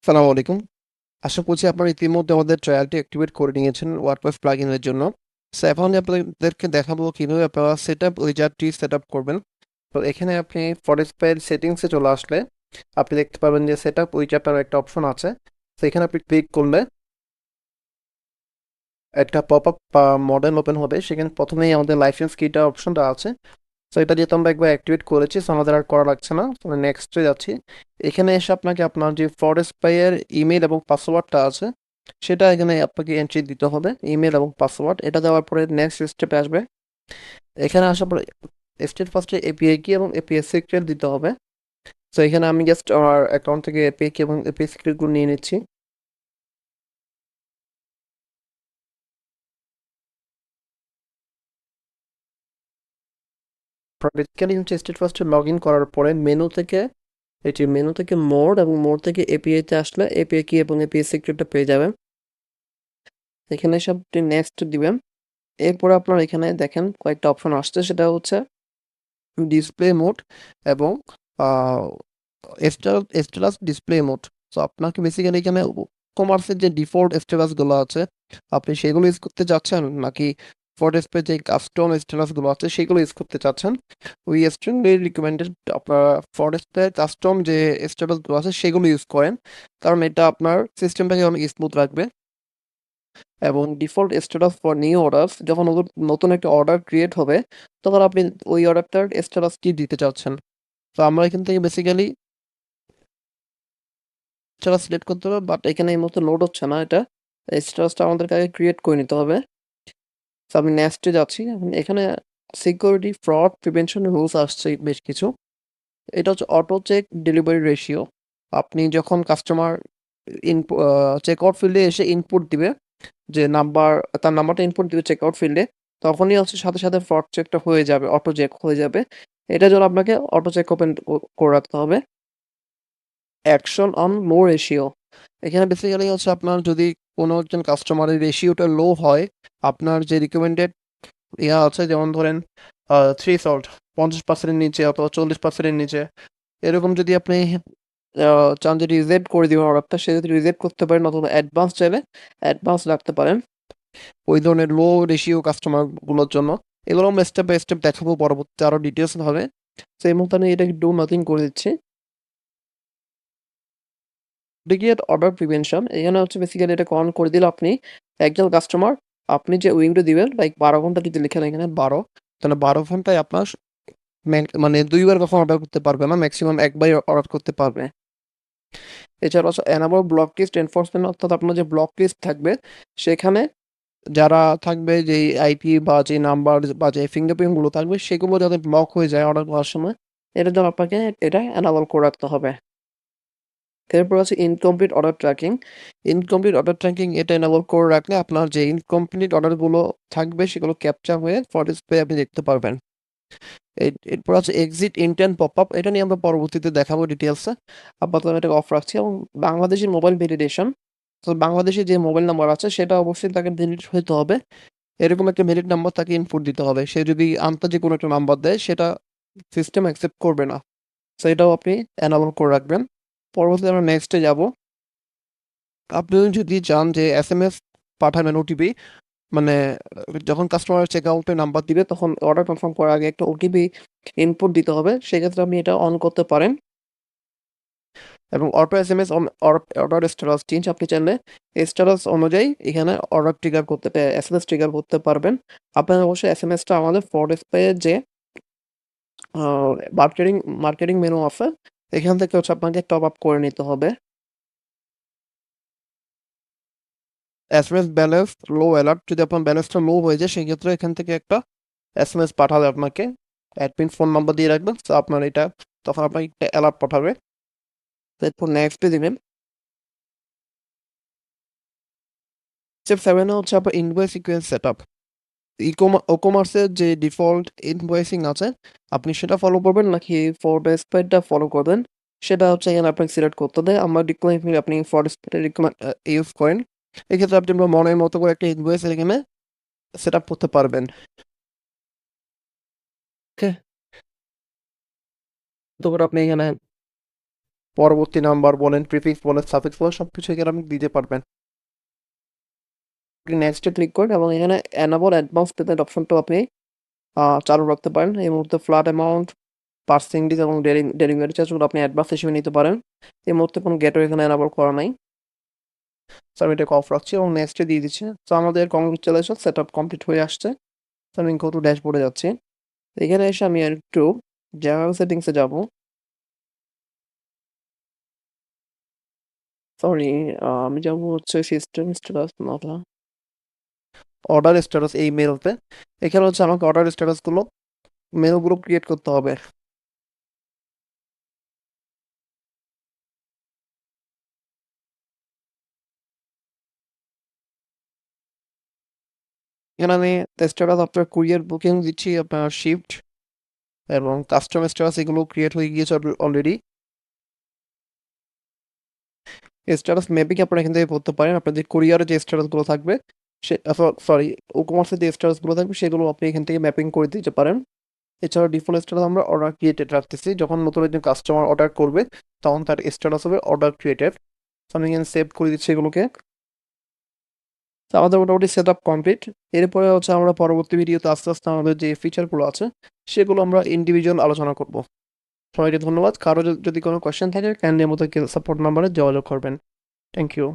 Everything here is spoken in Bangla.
সালামু আলাইকুম। আশা করছি আপনারা ইতিমধ্যে আমাদের ট্রায়ালটি অ্যাক্টিভেট করে নিয়েছেন ওয়ার্ডপ্রেস প্লাগইনের জন্য। সো এখন আমি আপনাদেরকে দেখাবো কিভাবে আপনারা সেটআপ উইজার্ডটি সেটআপ করবেন। তো এখানে আপনি ফরেস্টপাইল সেটিংসে চলে আসলে আপনি দেখতে পাবেন যে সেটআপ উইজার্ড নামে একটা অপশন আছে। তো এখানে আপনি ক্লিক করলে একটা পপআপ বা মডেল ওপেন হবে। সেখানে প্রথমেই আমাদের লাইসেন্স কিটা অপশনটা আছে। সো এটা যেহেতু আমরা একবার অ্যাক্টিভেট করেছি, সো আমাদের আর করা লাগছে না। আমরা নেক্সটে যাচ্ছি। এখানে এসে আপনাকে আপনার যে ফরেস্ট পাইয়ের ইমেল এবং পাসওয়ার্ডটা আছে সেটা এখানে আপনাকে এন্ট্রি দিতে হবে, ইমেল এবং পাসওয়ার্ড। এটা দেওয়ার পরে নেক্সট স্টেপে আসবে। এখানে আসার পরে স্টেপ ফার্স্টে এপিআই কি এবং এপিআই সিক্রেট দিতে হবে। তো এখানে আমি জাস্ট আমার অ্যাকাউন্ট থেকে এপিআই কি এবং এপিআই সিক্রেটগুলো নিয়ে নিচ্ছি। বেসিক্যালি হচ্ছে স্টেট ফার্স্টে লগ ইন করার পরে মেনু থেকে মোড এবং মোড থেকে এপিআই তে আসলে এপিআই কি এবং এপিআই সিক্রেটটা পেয়ে যাবেন। এখানে সব নেক্সট দিবেন। এরপরে আপনার এখানে দেখেন কয়েকটা অপশন আসছে, সেটা হচ্ছে ডিসপ্লে মোড এবং স্ট্যাটাস ডিসপ্লে মোড। সো আপনাকে বেসিক্যালি এখানে কমার্সের যে ডিফল্ট স্ট্যাটাস গুলো আছে আপনি সেগুলো ইউজ করতে চাচ্ছেন, নাকি ফটোশপে যে কাস্টম স্ট্যাটাস গুলো আছে সেগুলো ইউজ করতে চাচ্ছেন। উই স্ট্রংলি রিকমেন্ডেড আপনারা ফটোশপে কাস্টম যে স্ট্যাটাস গুলো আছে সেগুলো ইউজ করেন, কারণ এটা আপনার সিস্টেমটাকে অনেক স্মুথ রাখবে। এবং default status for new order, যখন নতুন নতুন একটা অর্ডার ক্রিয়েট হবে তখন আপনি ওই অর্ডারটার স্ট্যাটাস কি দিতে চাচ্ছেন। তো আমরা এখান থেকে বেসিক্যালি স্ট্যাটাস সিলেক্ট করতে হবে, বাট এখানে এই মুহূর্তে লোড হচ্ছে না। এটা স্ট্যাটাসটা আমাদেরকে আগে ক্রিয়েট করে নিতে হবে। তো আমি নেক্সটে যাচ্ছি। এখন এখানে সিকিউরিটি ফ্রড প্রিভেনশন রুলস আসছে বেশ কিছু। এটা হচ্ছে অটো চেক ডেলিভারি রেশিও। আপনি যখন কাস্টমার চেক আউট ফিল্ডে এসে ইনপুট দিবে, যে তার নাম্বারটা ইনপুট দিবে চেক আউট ফিল্ডে, তখনই হচ্ছে সাথে সাথে ফ্রড চেকটা হয়ে যাবে, অটো চেক হয়ে যাবে। এটার জন্য আপনাকে অটো চেক ওপেন করে রাখতে হবে। অ্যাকশন অন লো রেশিও, এখানে বেসিক্যালি হচ্ছে আপনার যদি কোনো একজন কাস্টমারের রেশিওটা লো হয়, আপনার যে রিকমেন্ডেড আছে যেমন ধরেন থ্রি সল্ট 50%-এর নিচে অথবা 40%-এর নিচে, এরকম যদি আপনি চান যে রিজেক্ট করে দিবেন অর্ডারটা, সে যদি রিজেক্ট করতে পারেন, অথবা অ্যাডভান্স চাইলে অ্যাডভান্স রাখতে পারেন ওই ধরনের লো রেশিও কাস্টমার গুলোর জন্য। এগুলো আমরা স্টেপ বাই স্টেপ দেখাবো পরবর্তীতে আরো ডিটেলস ভাবে। তো এই মুহূর্তে আমি এটাকে ডু নাথিং করে দিচ্ছি। ডুপ্লিকেট অর্ডার প্রিভেনশন, এখানে হচ্ছে বেসিক্যালি এটা অন করে দিলে আপনি একজন কাস্টমার, আপনি যে উইন্ডো দিবেন লাইক 12 ঘন্টা যদি লিখেন এখানে 12, তাহলে 12 ঘন্টায় আপনার মানে দুইবার কখন অর্ডার করতে পারবে না, ম্যাক্সিমাম একবার অর্ডার করতে পারবে। এছাড়া হচ্ছে এনাবল ব্লক লিস্ট এনফোর্সমেন্ট, অর্থাৎ আপনার যে ব্লক লিস্ট থাকবে সেখানে যারা থাকবে, যে আইপি বা যে নাম্বার বা যে ফিঙ্গারপ্রিন্ট গুলো থাকবে সেগুলো যাতে ব্লক হয়ে যায় অর্ডার করার সময়, এটার জন্য আপনাকে এটা এনাবল করে রাখতে হবে। এরপর আছে incomplete order tracking. Incomplete order tracking এটা এনাবল করে রাখলে আপনার যে ইনকমপ্লিট অর্ডারগুলো থাকবে সেগুলো ক্যাপচার হয়ে ফটোস্পে আপনি দেখতে পারবেন। এরপর আছে এক্সিট ইন্টেন্ট পপআপ, এটা নিয়ে আমরা পরবর্তীতে দেখাবো ডিটেলসে। আপাতত আমি এটাকে অফ রাখছি। এবং বাংলাদেশের মোবাইল ভ্যালিডেশন, তো বাংলাদেশে যে মোবাইল নাম্বার আছে সেটা অবশ্যই তাকে ভ্যালিড হতে হবে। এরকম একটা ভ্যালিড নাম্বার তাকে ইনপুট দিতে হবে। সে যদি আন্তাজে কোনো একটা নাম্বার দেয় সেটা সিস্টেম অ্যাকসেপ্ট করবে না। সো এটাও আপনি এনাবল করে রাখবেন। পরবর্তীতে আমরা নেক্সটে যাব। আপনি যদি চান যে এসএমএস পাঠাবেন ওটিপি, মানে যখন কাস্টমার চেক আউটের নাম্বার দিবে তখন অর্ডার কনফার্ম করার আগে একটা ওটিপি ইনপুট দিতে হবে, সেক্ষেত্রে আপনি এটা অন করতে পারেন। এবং auto SMS order status change, আপনি চাইলে স্ট্যাটাস অনুযায়ী এখানে অর্ডার ট্রিগার করতে এসএমএস ট্রিগার করতে পারবেন। আপনার অবশ্যই এসএমএসটা আমাদের ফরওয়ার্ড পেয়ে যে মার্কেটিং মার্কেটিং মেনু আছে এখান থেকে হচ্ছে আপনাকে টপ আপ করে নিতে হবে। এসএমএস ব্যালেন্স লো অ্যালার্ট, যদি আপনার ব্যালেন্সটা লো হয়ে যায় সেক্ষেত্রে এখান থেকে একটা এসএমএস পাঠাবে আপনাকে, অ্যাডমিন ফোন নাম্বার দিয়ে রাখবেন। তো আপনার এটা তখন আপনাকে একটা অ্যালার্ট পাঠাবে। এরপর নেক্সটে দিবেন। স্টেপ 7 হচ্ছে আপনার ইনভয়েস সিকোয়েন্স সেটআপ। ই-কমার্সের যে ডিফল্ট ইনভয়েসিং আছে আপনি সেটা ফলো করবেন, নাকি ফরওয়ার্ড স্প্রেডটা ফলো করবেন, সেটা হচ্ছে এখানে আপনাকে সিলেক্ট করতে দেয়। আমার রিকমেন্ড আপনি ফরওয়ার্ড স্প্রেড রিকমেন্ড ইউজ করেন। এক্ষেত্রে আপনি আপনার মনের মতো করে একটা ইনভয়েস এখানে সেট আপ করতে পারবেন। ওকে, তো আপনি এখানে পরবর্তী নাম্বার বলেন, প্রিফিক্স বলেন, সাফিক্স বলেন, সবকিছু এখানে আপনি দিতে পারবেন। নেক্সটে ক্লিক করেন এবং এখানে এনাবল অ্যাডভান্স পেমেন্ট অপশনটাও আপনি চালু রাখতে পারেন। এই মুহূর্তে ফ্ল্যাট অ্যামাউন্ট, পার্সেন্টেজ এবং ডেলিভারি চার্জগুলো আপনি অ্যাডভান্স হিসেবে নিতে পারেন। এই মুহূর্তে কোনো গেটওয়ে এখানে এনাবল করা নাই। তো আমি এটাকে অফ রাখছি এবং নেক্সটে দিয়ে দিচ্ছি। তো আমাদের কংগ্রেচুলেশন, সেট আপ কমপ্লিট হয়ে আসছে। তো আমি গো টু ড্যাশবোর্ডে যাচ্ছি। তো এখানে এসে আমি একটু জাভা সেটিংসে যাব। সরি, আমি যাব হচ্ছে সিস্টেম স্ট্যাটাস, না অর্ডার স্ট্যাটাস, এই মেলতে। এখানে হচ্ছে আমাকে অর্ডার স্ট্যাটাসগুলো, মেলগুলো ক্রিয়েট করতে হবে। এখানে আমি স্ট্যাটাস আপনার কুরিয়ার বুকিং দিচ্ছি, আপনার শিফট এবং কাস্টম স্ট্যাটাস এগুলো ক্রিয়েট হয়ে গিয়েছে অলরেডি। স্ট্যাটাস মেপিং আপনারা এখান থেকে করতে পারেন। আপনাদের কুরিয়ারে যে স্ট্যাটাসগুলো থাকবে, সে সরি, ই কমার্সের যে স্ট্যাটাসগুলো থাকবে সেগুলো আপনি এখান থেকে ম্যাপিং করে দিতে পারেন। এছাড়া ডিফল্ট স্ট্যাটাস আমরা অর্ডার ক্রিয়েটেড রাখতেছি। যখন নতুন একজন কাস্টমার অর্ডার করবে তখন তার স্ট্যাটাস হবে অর্ডার ক্রিয়েটেড। আমি এখানে সেভ করে দিচ্ছি এগুলোকে। তো আমাদের মোটামুটি সেট আপ কমপ্লিট। এরপরে হচ্ছে আমরা পরবর্তী ভিডিওতে আস্তে আস্তে আমাদের যে ফিচারগুলো আছে সেগুলো আমরা ইন্ডিভিজুয়াল আলোচনা করব। সবাইকে ধন্যবাদ। কারো যদি কোনো কোয়েশ্চেন থাকে কাইন্ডলি আমাদেরকে সাপোর্ট নাম্বারে যোগাযোগ করবেন। Thank you.